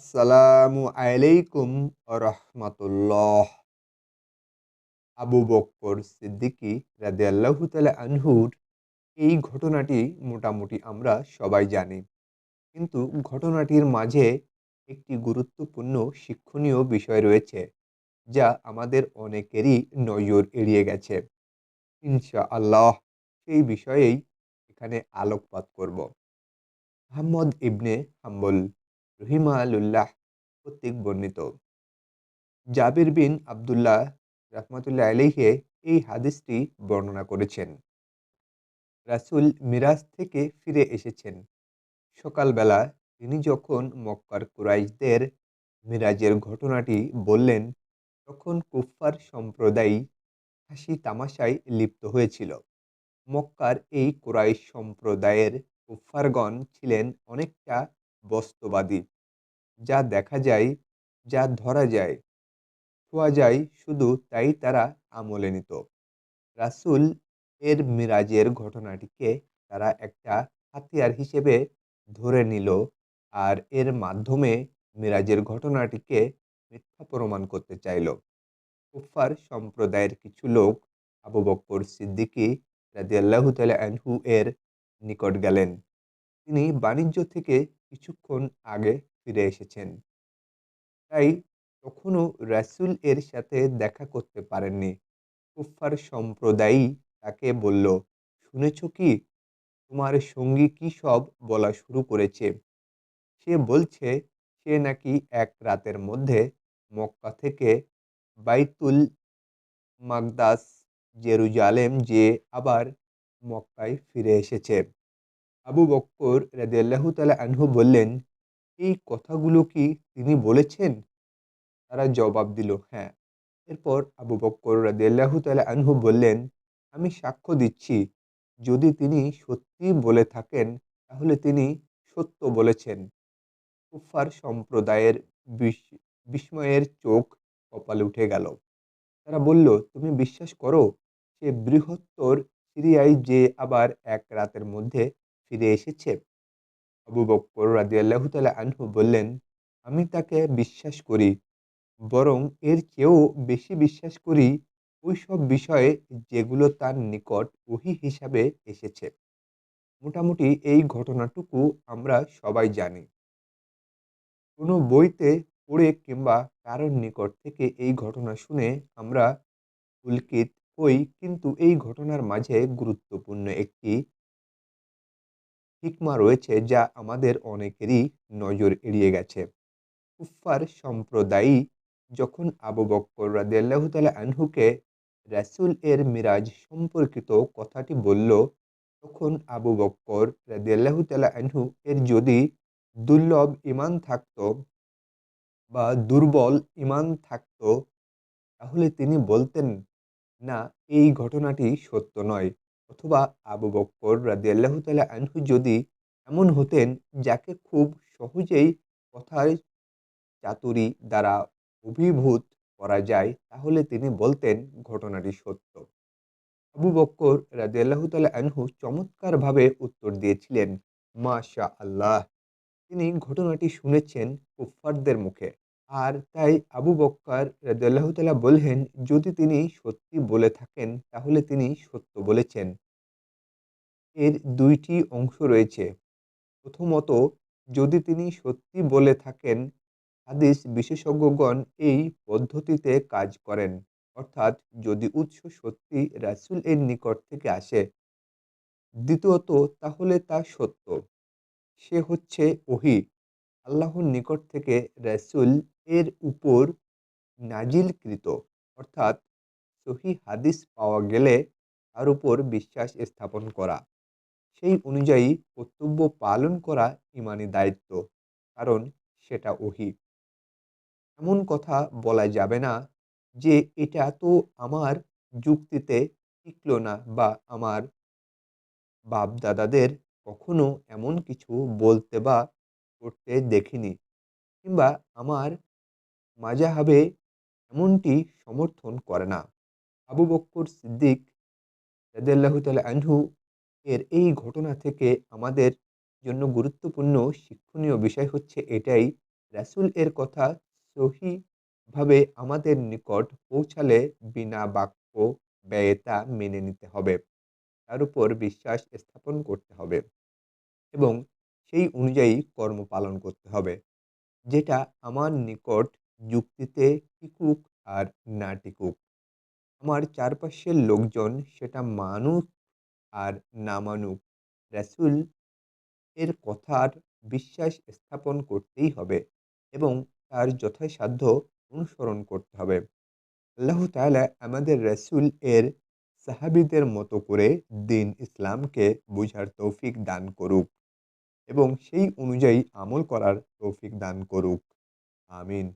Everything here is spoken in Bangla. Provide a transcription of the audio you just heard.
আসসালামু আলাইকুম রহমতুল্লাহ। আবু বক্কর সিদ্দিকী রাদিয়াল্লাহু তাআলা আনহুর এই ঘটনাটি মোটামুটি আমরা সবাই জানি। কিন্তু ঘটনাটির মাঝে একটি গুরুত্বপূর্ণ শিক্ষণীয় বিষয় রয়েছে, যা আমাদের অনেকেরই নজর এড়িয়ে গেছে। ইনশাআল্লাহ সেই বিষয়েই এখানে আলোকপাত করব। মুহাম্মদ ইবনে হাম্বল রহিমাহুল্লাহ কর্তৃক বর্ণিত জাবির বিন আবদুল্লাহ রাহমাতুল্লাহ আলাইহি এই হাদিসটি বর্ণনা করেছেন। রাসূল মিরাজ থেকে ফিরে এসেছেন। সকালবেলা তিনি যখন মক্কার কুরাইশদের মিরাজের ঘটনাটি বললেন, তখন কুফফার সম্প্রদায় হাসি তামাশায় লিপ্ত হয়েছিল। মক্কার এই কুরাইশ সম্প্রদায়ের কুফফারগণ ছিলেন অনেকটা বস্তুবাদী। যা দেখা যায়, যা ধরা যায়, ছোঁয়া যায়, শুধু তাই তারা আমলে নিত। রাসূল এর মিরাজের ঘটনাটিকে তারা একটা হাতিয়ার হিসেবে ধরে নিল, আর এর মাধ্যমে মিরাজের ঘটনাটিকে মিথ্যা প্রমাণ করতে চাইল। কুফফার সম্প্রদায়ের কিছু লোক আবু বকর সিদ্দিকী রাদিয়াল্লাহু তাআলা আনহু এর নিকট গেলেন। তিনি বাণিজ্য থেকে কিছুক্ষণ আগে ফিরে এসেছেন, তাই তখনও রাসূল এর সাথে দেখা করতে পারেননি। কুফফার সম্প্রদায়ই তাকে বলল, শুনেছ কি, তোমার সঙ্গী কি সব বলা শুরু করেছে। সে বলছে সে নাকি এক রাতের মধ্যে মক্কা থেকে বাইতুল মাকদাস জেরুজালেম যেয়ে আবার মক্কায় ফিরে এসেছে। আবু বক্কর রাদিয়াল্লাহু তাআলা আনহু বললেন, এই কথাগুলো কি তিনি বলেছেন? তারা জবাব দিল, হ্যাঁ। এরপর আবু বক্কর রাদিয়াল্লাহু তাআলা আনহু বললেন, আমি সাক্ষ্য দিচ্ছি, যদি তিনি সত্যি বলে থাকেন তাহলে তিনি সত্য বলেছেন। কুফফার সম্প্রদায়ের বিস্ময়ের চোখ কপালে উঠে গেল। তারা বলল, তুমি বিশ্বাস করো সে বৃহত্তর সিরিয়ায় যে আবার এক রাতের মধ্যে ফিরে এসেছে? আবু বক্কর রাদিয়াল্লাহু তাআলা আনহু বললেন, আমি তাকে বিশ্বাস করি, বরং এর চেয়েও বেশি বিশ্বাস করি ওইসব বিষয়ে যেগুলো তার নিকট ওহী হিসাবে এসেছে। মোটামুটি এই ঘটনাটুকু আমরা সবাই জানি। কোনো বইতে পড়ে কিংবা কারোর নিকট থেকে এই ঘটনা শুনে আমরা পুলকিত হই, কিন্তু এই ঘটনার মাঝে গুরুত্বপূর্ণ একটি হিকমা রয়েছে, যা আমাদের অনেকেরই নজর এড়িয়ে গেছে। কুফফার সম্প্রদায়ই যখন আবু বক্কর রাদিয়াল্লাহু তাআলা আনহুকে রাসূল এর মিরাজ সম্পর্কিত কথাটি বলল, তখন আবু বক্কর রাদিয়াল্লাহু তাআলা আনহু এর যদি দুর্লভ ঈমান থাকত বা দুর্বল ঈমান থাকত, তাহলে তিনি বলতেন, না, এই ঘটনাটি সত্য নয়। অথবা আবু বক্কর রাদিয়াল্লাহু তাআলা আনহু যদি এমন হতেন যাকে খুব সহজেই কথার চাতুরী দ্বারা অভিভূত করা যায়, তাহলে তিনি বলতেন ঘটনাটি সত্য। আবু বক্কর রাদিয়াল্লাহু তাআলা আনহু চমৎকারভাবে উত্তর দিয়েছিলেন, মাশাআল্লাহ। তিনি ঘটনাটি শুনেছেন কুফফারদের মুখে। আর তাই আবু বক্কর রাদিয়াল্লাহু তাআলা বললেন, যদি তিনি সত্যি বলে থাকেন তাহলে তিনি সত্য বলেছেন। এর ২ টি অংশ রয়েছে। প্রথমত, যদি তিনি সত্যি বলে থাকেন, হাদিস বিশেষজ্ঞগণ এই পদ্ধতিতে কাজ করেন। অর্থাৎ যদি উৎস সত্যি রাসূল এর নিকট থেকে আসে। দ্বিতীয়ত, তাহলে তা সত্য। সে হচ্ছে ওহী, আল্লাহর নিকট থেকে রাসূল এর উপর নাজিলকৃত। অর্থাৎ সহিহ হাদিস পাওয়া গেলে তার উপর বিশ্বাস স্থাপন করা। সেই অনুযায়ী কর্তব্য পালন করা ঈমানী দায়িত্ব, কারণ সেটা ওহী। এমন কথা বলা যাবে না যে এটা তো আমার যুক্তিতে টিকল না, বা আমার বাপ-দাদাদের কখনো এমন কিছু বলতে বা করতে দেখিনি, কিংবা আমার মাযহাবে এমনটি সমর্থন করে না। আবু বক্কর সিদ্দিক রাদিয়াল্লাহু তাআলা আনহু এর এই ঘটনা থেকে আমাদের জন্য গুরুত্বপূর্ণ শিক্ষণীয় বিষয় হচ্ছে এটাই, রাসূল এর কথা সহিভাবে আমাদের নিকট পৌঁছালে বিনা বাক্য ব্যয়ে তা মেনে নিতে হবে। তার উপর বিশ্বাস স্থাপন করতে হবে এবং সেই অনুযায়ী কর্ম পালন করতে হবে। যেটা আমার নিকট যুক্তিতে টিকুক আর না টিকুক। আমার চারপাশের লোকজন সেটা মানুক আর না মানুক, রাসূল এর কথার বিশ্বাস স্থাপন করতেই হবে এবং তার যথাসাধ্য অনুসরণ করতে হবে। আল্লাহ তাআলা আমাদের রাসূল এর সাহাবীদের মতো করে দ্বীন ইসলামকে বুঝার তৌফিক দান করুক এবং সেই অনুযায়ী আমল করার তৌফিক দান করুক। আমিন।